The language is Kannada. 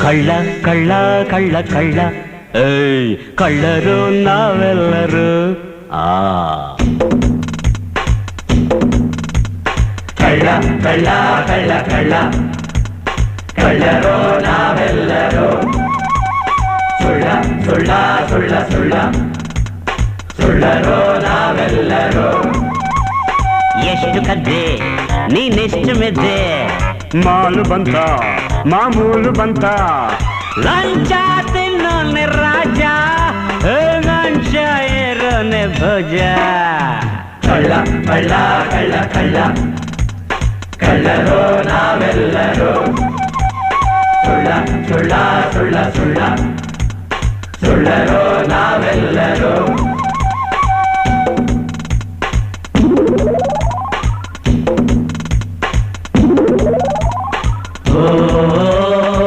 ಕಳ್ಳ ಕಳ್ಳ ಕಳ್ಳ ಕಳ್ಳ ಏಯ್ ಕಳ್ಳರು ನಾವೆಲ್ಲರೂ ಆ ಕಳ್ಳ ಕಳ್ಳ ಕಳ್ಳ ಕಳ್ಳ ಕಳ್ಳರು ನಾವೆಲ್ಲರೂ ಸುಳ್ಳ ಸುಳ್ಳ ಸುಳ್ಳ ಸುಳ್ಳ ಸುಳ್ಳರು ನಾವೆಲ್ಲರೂ ಎಷ್ಟು ಕದ್ದೆ ನೀನೆಷ್ಟು ಮೆದ್ದೆ ಮಾಲು ಬಂತ ಮಾಮೂಲು ಬಂತ ಲಂಚ ತಿನ್ನೋನೆ ರಾಜ ಲಂಚ ಏರೋನೆ ಭೋಜ ಕಳ್ಳ ಕಳ್ಳ ಕಳ್ಳ ಕಳ್ಳ ಕಳ್ಳರು ನಾವೆಲ್ಲರೂ ಸುಳ್ಳ ಸುಳ್ಳ ಸುಳ್ಳ ಸುಳ್ಳ ಸುಳ್ಳರು ನಾವೆಲ್ಲರೂ